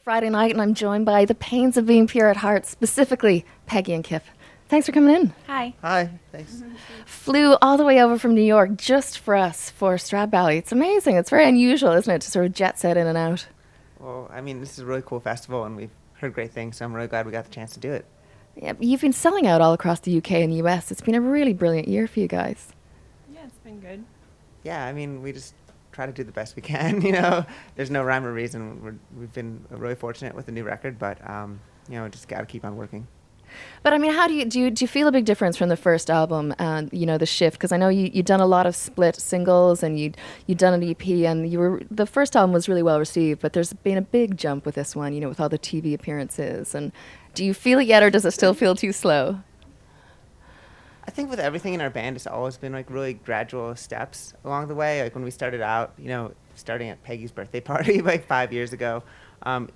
Friday night, and I'm joined by the Pains of Being Pure at Heart, specifically Peggy and Kip. Thanks for coming in. Hi. Hi, thanks. Flew all the way over from New York just for us for Stradbally. It's amazing. It's very unusual, isn't it, to sort of jet set in and out? Well, I mean, this is a really cool festival, and we've heard great things, so I'm really glad we got the chance to do it. Yeah, you've been selling out all across the UK and US. It's been a really brilliant year for you guys. Yeah, it's been good. Yeah, I mean, we just try to do the best we can, you know. There's no rhyme or reason. We've been really fortunate with the new record, but, you know, just got to keep on working. But I mean, how do you feel a big difference from the first album and the shift? Because I know you'd done a lot of split singles and you'd done an EP, and the first album was really well received. But there's been a big jump with this one, with all the TV appearances. And do you feel it yet, or does it still feel too slow? I think with everything in our band, it's always been like really gradual steps along the way. Like when we started out, starting at Peggy's birthday party like 5 years ago,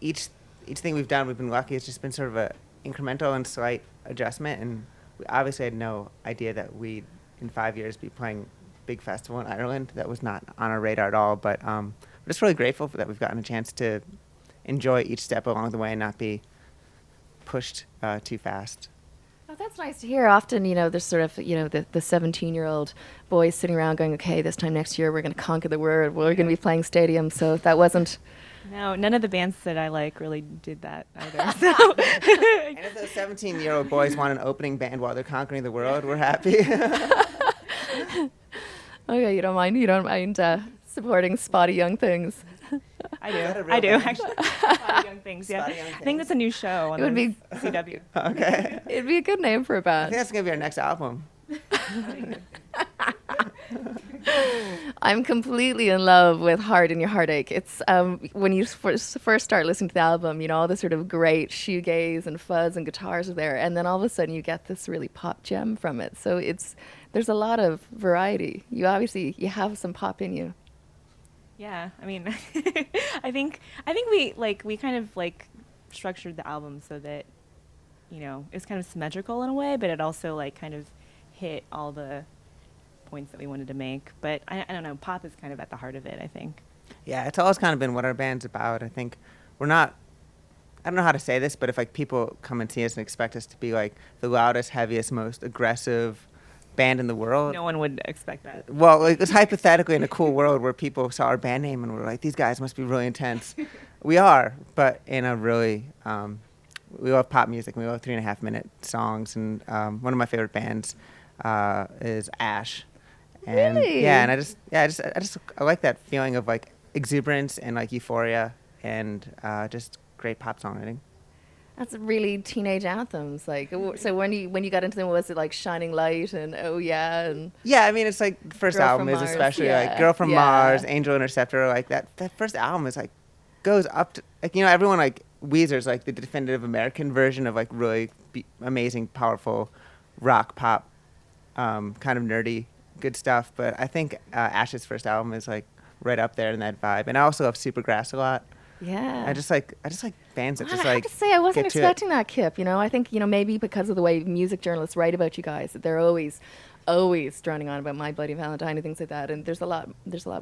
each thing we've done, we've been lucky. It's just been sort of a incremental and slight adjustment, and we obviously had no idea that we'd in 5 years be playing big festival in Ireland. That was not on our radar at all, but we're just really grateful that we've gotten a chance to enjoy each step along the way and not be pushed too fast. Oh, that's nice to hear. Often, there's sort of, the 17-year-old boys sitting around going, okay, this time next year we're going to conquer the world. We're going to be playing stadiums. So if that wasn't... No, none of the bands that I like really did that either. So. And if those 17-year-old boys want an opening band while they're conquering the world, we're happy. Okay, you don't mind supporting spotty young things. I do actually. Spotty Young Things, yeah. I think that's a new show on CW. Okay. It'd be a good name for a I band. think that's going to be our next album. I'm completely in love with Heart in Your Heartache. It's when you first start listening to the album, all the sort of great shoegaze and fuzz and guitars are there, and then all of a sudden you get this really pop gem from it. So there's a lot of variety. You have some pop in you. Yeah, I mean, I think we kind of structured the album so that it was kind of symmetrical in a way, but it also kind of hit all the points that we wanted to make. But I don't know, pop is kind of at the heart of it, I think. Yeah, it's always kind of been what our band's about. I think we're not, I don't know how to say this, but if people come and see us and expect us to be the loudest, heaviest, most aggressive band in the world. No one would expect that. Well, it's hypothetically in a cool world where people saw our band name and were like, these guys must be really intense. We are, but in a really, we love pop music. We love 3.5-minute songs, and one of my favorite bands is Ash. And really? Yeah, and I like that feeling of exuberance and euphoria and just great pop songwriting. That's really teenage anthems. So when you got into them, was it like Shining Light and Oh Yeah and Yeah, I mean it's the first Girl album from is Mars, especially yeah, Girl from yeah. Mars, Angel Interceptor, that first album is goes up to everyone Weezer's the definitive American version of really amazing, powerful rock pop, kind of nerdy good stuff. But I think Ash's first album is right up there in that vibe. And I also love Supergrass a lot. yeah. I just like bands that Well, just I have to say, I wasn't get to it. expecting that, Kip. I think maybe because of the way music journalists write about you guys, that they're always droning on about My Bloody Valentine and things like that. And there's a lot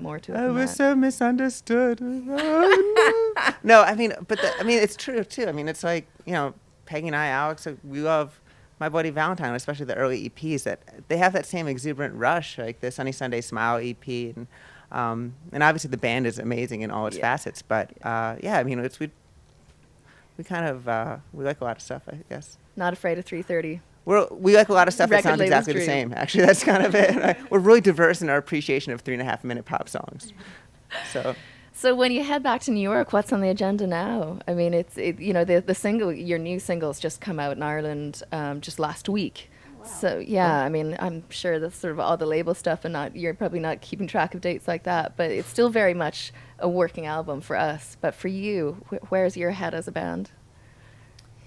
more to it. I than was that. so misunderstood. Oh, no. No, I mean, it's true too. I mean, it's Peggy and I, Alex, we love My Bloody Valentine, especially the early EPs. That they have that same exuberant rush, the Sunny Sunday Smile EP, and obviously the band is amazing in all its facets. But I mean, we kind of we like a lot of stuff, I guess. Not afraid of 3:30. We like a lot of stuff that Record sounds label's exactly the dream. same. Actually, that's kind of it. We're really diverse in our appreciation of 3.5-minute pop songs. So when you head back to New York, what's on the agenda now? I mean, the single, your new single's just come out in Ireland just last week. Wow. So yeah, I mean, I'm sure that's sort of all the label stuff, and you're probably not keeping track of dates like that, but it's still very much a working album for us. But for you, where's your head as a band?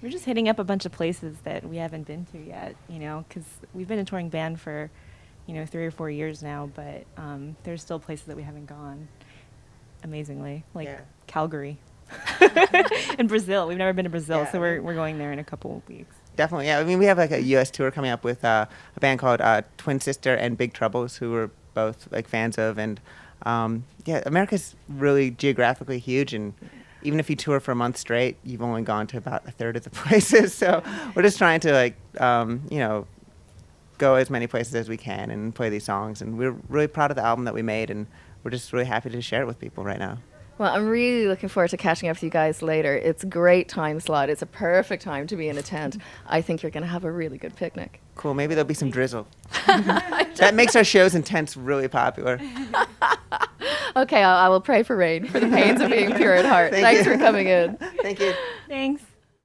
We're just hitting up a bunch of places that we haven't been to yet, because we've been a touring band for, 3 or 4 years now, but there's still places that we haven't gone, amazingly, Calgary and Brazil. We've never been to Brazil, so we're going there in a couple of weeks. Definitely, yeah. I mean, we have a U.S. tour coming up with a band called Twin Sister and Big Troubles, who we're both fans of, and America's really geographically huge, and even if you tour for a month straight, you've only gone to about a third of the places. So we're just trying to like, go as many places as we can and play these songs. And we're really proud of the album that we made, and we're just really happy to share it with people right now. Well, I'm really looking forward to catching up with you guys later. It's a great time slot. It's a perfect time to be in a tent. I think you're going to have a really good picnic. Cool. Maybe there'll be some drizzle. That makes our shows in tents really popular. Okay, I will pray for rain for the pains of being pure at heart. Thank Thanks you. for coming in. Thank you. Thanks.